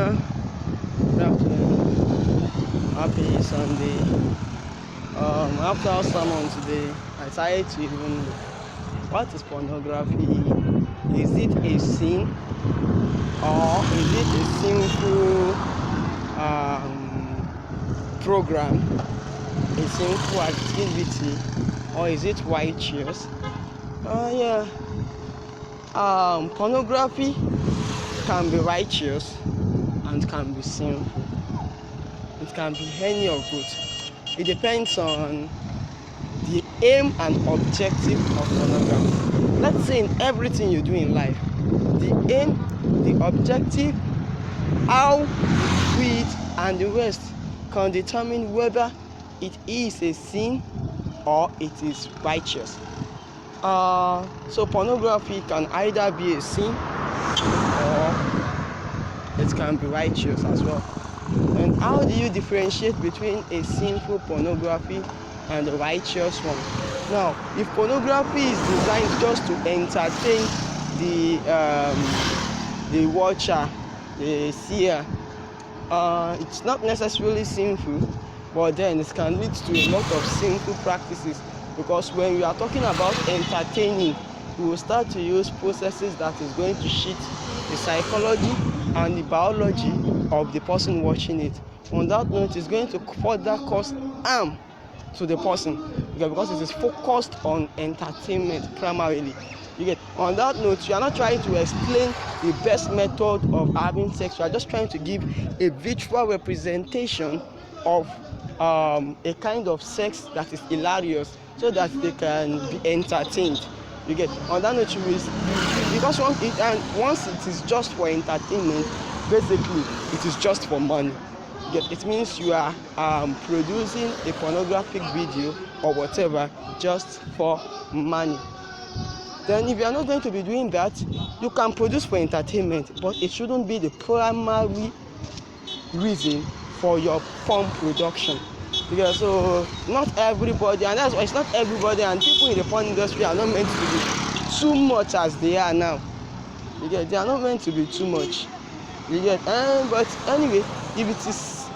Yeah, good afternoon. Happy Sunday. After our sermon today, I decided to even look. What is pornography? Is it a sin or is it a sinful program, a sinful activity, or is it righteous? Yeah. Pornography can be righteous and can be sinful. It can be any of both. It depends on the aim and objective of pornography. Let's say in everything you do in life, the aim, the objective, how you do it, and the rest can determine whether it is a sin or it is righteous. So pornography can either be a sin or it can be righteous as well. And how do you differentiate between a sinful pornography and a righteous one? Now, if pornography is designed just to entertain the watcher, the seer, it's not necessarily sinful, but then it can lead to a lot of sinful practices, because when we are talking about entertaining, we will start to use processes that is going to cheat the psychology and the biology of the person watching it. On that note, it's going to further cause harm to the person, because it is focused on entertainment primarily. You get. On that note, you are not trying to explain the best method of having sex. You are just trying to give a visual representation of a kind of sex that is hilarious, so that they can be entertained. You get. On that note, because once it is just for entertainment, basically it is just for money. It means you are producing a pornographic video or whatever just for money. Then if you are not going to be doing that, you can produce for entertainment, but it shouldn't be the primary reason for your porn production. Because so not everybody, and that's why it's not everybody, and people in the porn industry are not meant to be too much as they are now. You get. They are not meant to be too much. You get. But anyway, if it is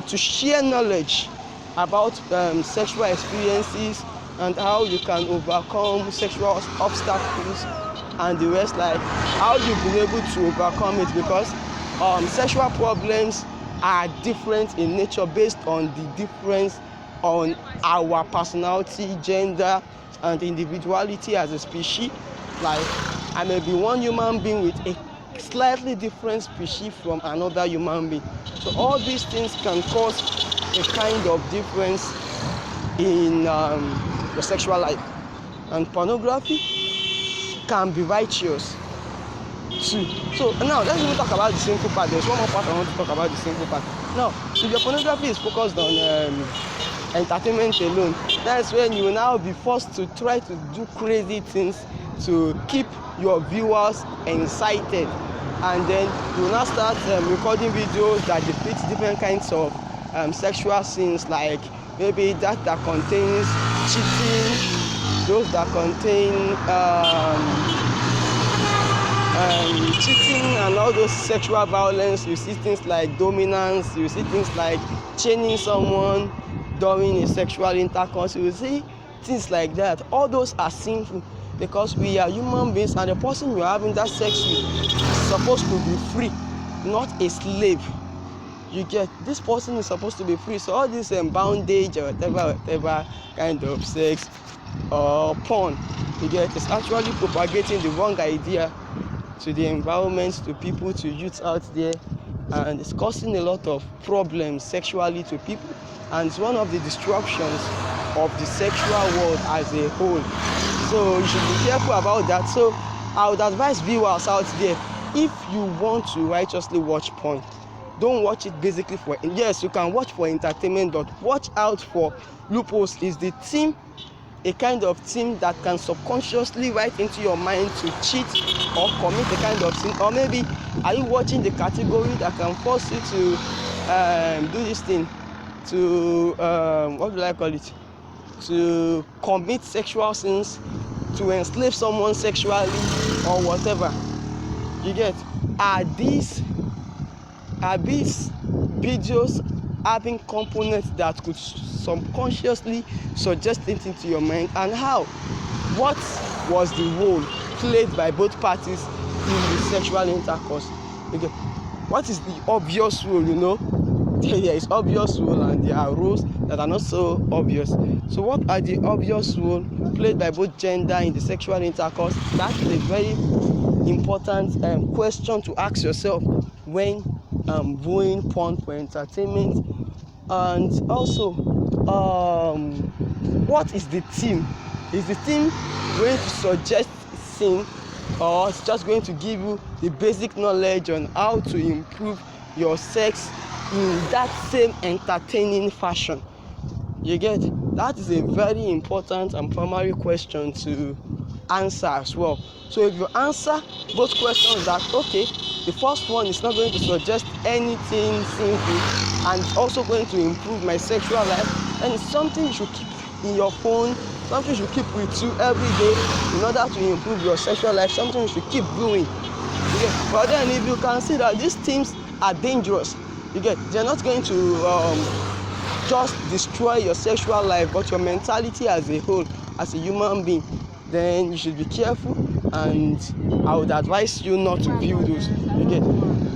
to share knowledge about sexual experiences and how you can overcome sexual obstacles and the rest, like how you've been able to overcome it, because sexual problems are different in nature based on the difference on our personality, gender, and individuality as a species. Like, I may be one human being with a slightly different species from another human being. So all these things can cause a kind of difference in your sexual life. And pornography can be righteous too. So now let's even talk about the sinful part. There's one more part I want to talk about, the sinful part. Now, if your pornography is focused on entertainment alone, that's when you will now be forced to try to do crazy things to keep your viewers excited, and then you will now start recording videos that depict different kinds of sexual scenes, like maybe that contains cheating, those that contain cheating and all those sexual violence. You see things like dominance, you see things like chaining someone during a sexual intercourse, you see things like that. All those are sinful, because we are human beings, and the person we are having that sex with is supposed to be free, not a slave. You get. This person is supposed to be free. So all this bondage or whatever kind of sex or porn, you get, is actually propagating the wrong idea to the environment, to people, to youths out there, and it's causing a lot of problems sexually to people, and it's one of the disruptions of the sexual world as a whole. So you should be careful about that. So I would advise viewers out there, if you want to righteously watch porn, don't watch it basically for, yes, you can watch for entertainment, but watch out for loopholes. Is the theme a kind of theme that can subconsciously write into your mind to cheat or commit a kind of sin? Or maybe are you watching the category that can force you to do this thing, to what do I call it, to commit sexual sins, to enslave someone sexually or whatever? You get. Are these are these videos having components that could subconsciously suggest things into your mind, and how? What was the role played by both parties in the sexual intercourse? Okay, what is the obvious role? There is obvious role and there are roles that are not so obvious. So what are the obvious roles played by both gender in the sexual intercourse? That's a very important question to ask yourself when viewing porn for entertainment. And also, what is the theme? Is the theme going to suggest sin, or it's just going to give you the basic knowledge on how to improve your sex in that same entertaining fashion? You get? That is a very important and primary question to answer as well. So if you answer both questions, that okay, the first one is not going to suggest anything sinful and it's also going to improve my sexual life, and it's something you should keep in your phone, something you should keep with you every day in order to improve your sexual life, something you should keep doing. Okay? But then if you can see that these things are dangerous, they're not going to just destroy your sexual life, but your mentality as a whole, as a human being, then you should be careful. And I would advise you not to view those.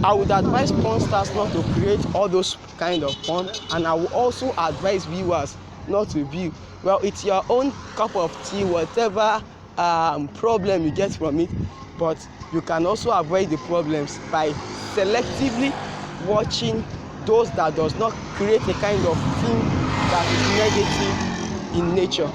I would advise porn stars not to create all those kind of porn, and I will also advise viewers not to view. Well, it's your own cup of tea, whatever problem you get from it, but you can also avoid the problems by selectively watching those that does not create a kind of thing that is negative in nature.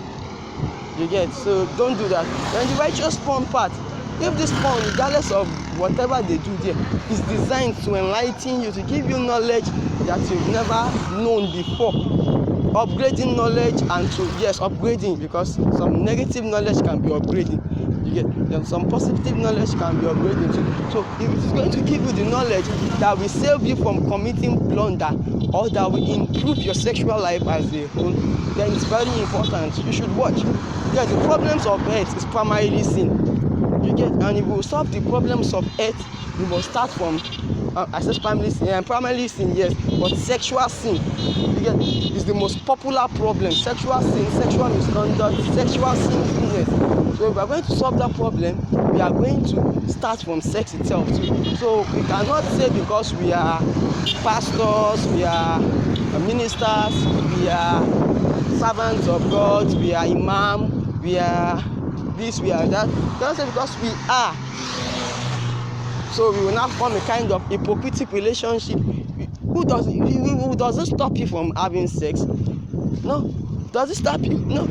You get? So don't do that. And the righteous porn part, if this porn, regardless of whatever they do there, is designed to enlighten you, to give you knowledge that you've never known before, upgrading knowledge, and to upgrading, because some negative knowledge can be upgrading. You get? Then some positive knowledge can be upgrading too. So if it is going to give you the knowledge that will save you from committing blunder, or that will improve your sexual life as a whole, then it's very important. You should watch. The problems of earth is primarily sin. You get? And if we solve the problems of earth, we must start from I said primarily sin, yes, but sexual sin. You get? Is the most popular problem. Sexual sin, sexual misconduct, sexual sinfulness. So if we are going to solve that problem, we are going to start from sex itself too. So we cannot say because we are pastors, we are ministers, we are servants of God, we are imam, we are this, we are that. Don't say because we are. So we will not form a kind of hypocritical relationship. Who doesn't stop you from having sex? No. Does it stop you? No.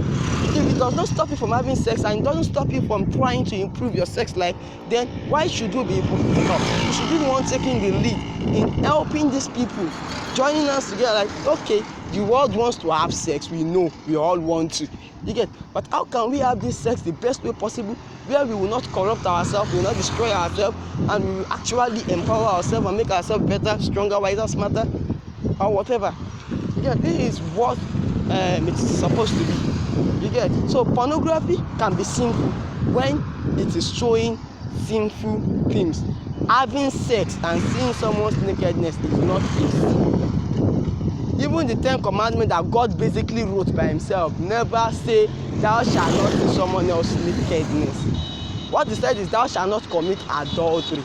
If it does not stop you from having sex and it doesn't stop you from trying to improve your sex life, then why should you be hypocritical? You should be the one taking the lead in helping these people, joining us together. Like, okay, the world wants to have sex. We know we all want to. You get? But how can we have this sex the best way possible, where we will not corrupt ourselves, we will not destroy ourselves, and we will actually empower ourselves and make ourselves better, stronger, wiser, smarter, or whatever? You get? This is what it's supposed to be. You get? So pornography can be sinful when it is showing sinful things. Having sex and seeing someone's nakedness is not a sin. Even the 10 commandments that God basically wrote by himself never say thou shalt not see someone else's nakedness. What he said is thou shalt not commit adultery.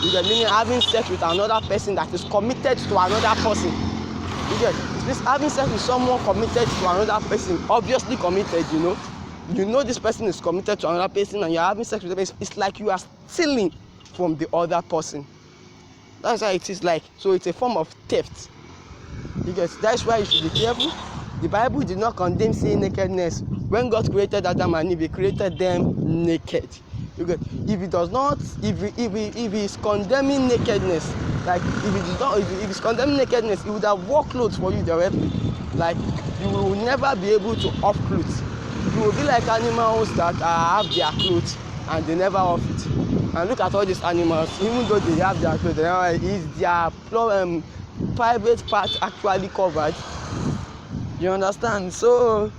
You get? Meaning having sex with another person that is committed to another person. You get? This having sex with someone committed to another person, obviously committed, you know this person is committed to another person, and you're having sex with them. It's like you are stealing from the other person. That's how it is like. So it's a form of theft. You get? That's why you should be careful. The Bible did not condemn seeing nakedness. When God created Adam and Eve, he created them naked. You get? If he does not, if he is condemning nakedness, like if he's condemning nakedness, he would have wore clothes for you directly. Like, you will never be able to off clothes. You will be like animals that have their clothes and they never off it. And look at all these animals, even though they have their clothes, is their private part actually covered? You understand? So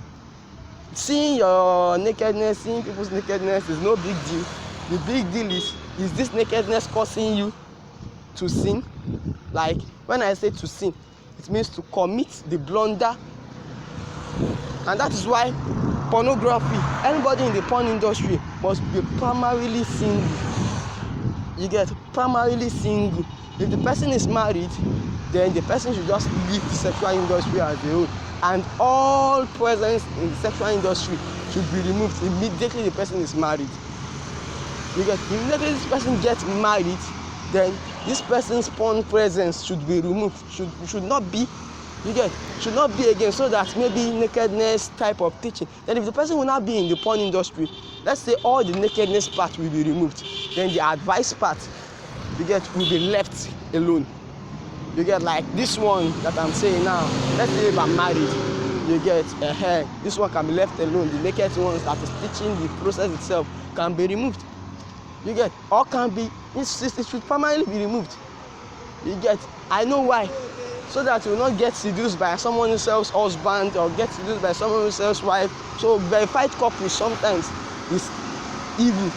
seeing your nakedness, seeing people's nakedness is no big deal. The big deal is this nakedness causing you to sin? Like when I say to sin, it means to commit the blunder. And that is why pornography, anybody in the porn industry must be primarily single. You get, primarily single. If the person is married, then the person should just leave the sexual industry as a whole, and all presence in the sexual industry should be removed immediately the person is married. You get, immediately this person gets married, then this person's porn presence should be removed, should not be, you get, should not be again, so that maybe nakedness type of teaching. Then if the person will not be in the porn industry, let's say all the nakedness part will be removed, then the advice part, you get, will be left alone. You get, like this one that I'm saying now, let's say if I'm married, you get, this one can be left alone. The naked ones that is teaching the process itself can be removed. You get, or can be, it should permanently be removed. You get, I know why. So that you will not get seduced by someone else's husband or get seduced by someone else's wife. So verified couples sometimes is evil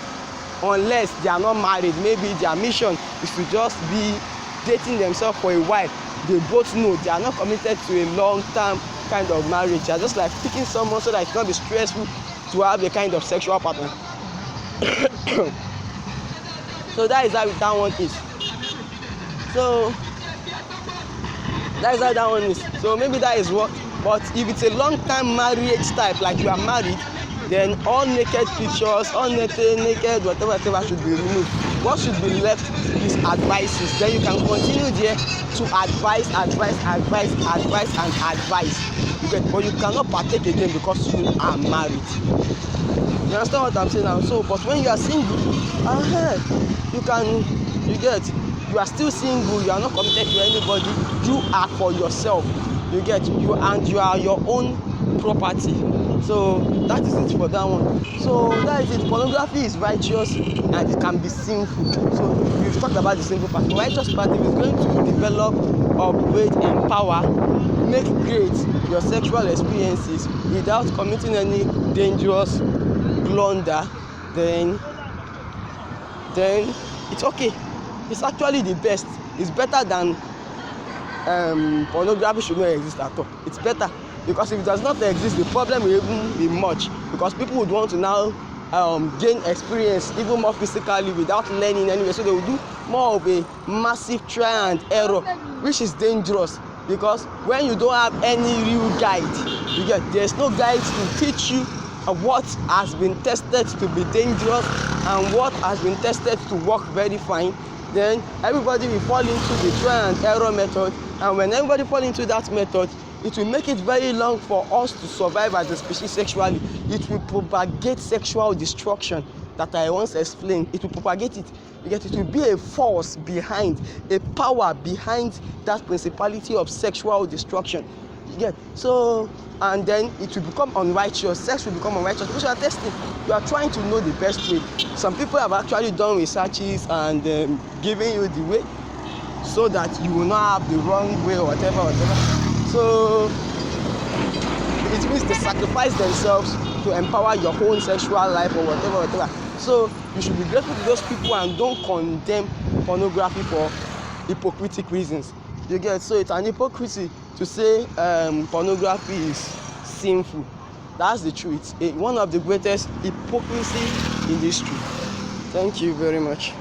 unless they are not married. Maybe their mission is to just be dating themselves for a while. They both know they are not committed to a long-term kind of marriage. They are just like picking someone so that it cannot be stressful to have a kind of sexual pattern. So that is how that one is. So that is how that one is. So maybe that is what. But if it's a long-term marriage type, like you are married, then all naked pictures, all naked whatever should be removed. What should be left is advices. Then you can continue there to advise. But you cannot partake again because you are married. You understand what I'm saying now? So, but when you are single, you are still single, you are not committed to anybody, you are for yourself. You are your own property. So that is it for that one. So that is it. Pornography is righteous and it can be sinful. So we've talked about the sinful part. The righteous part is going to develop, upgrade, empower, make great your sexual experiences without committing any dangerous blunder, then it's okay. It's actually the best. It's better than pornography should not exist at all. It's better, because if it does not exist, the problem will even be much, because people would want to now gain experience even more physically without learning anyway. So they will do more of a massive try and error, which is dangerous, because when you don't have any real guide, there's no guide to teach you what has been tested to be dangerous and what has been tested to work very fine. Then everybody will fall into the try and error method, and when everybody fall into that method, it will make it very long for us to survive as a species sexually. It will propagate sexual destruction that I once explained. It will propagate it. It will be a force behind, a power behind that principality of sexual destruction. So, and then it will become unrighteous. Sex will become unrighteous because you are testing. You are trying to know the best way. Some people have actually done researches and giving you the way so that you will not have the wrong way or whatever. So it means they sacrifice themselves to empower your own sexual life or whatever. So you should be grateful to those people and don't condemn pornography for hypocritical reasons. So it's an hypocrisy to say pornography is sinful. That's the truth. It's one of the greatest hypocrisy in history. Thank you very much.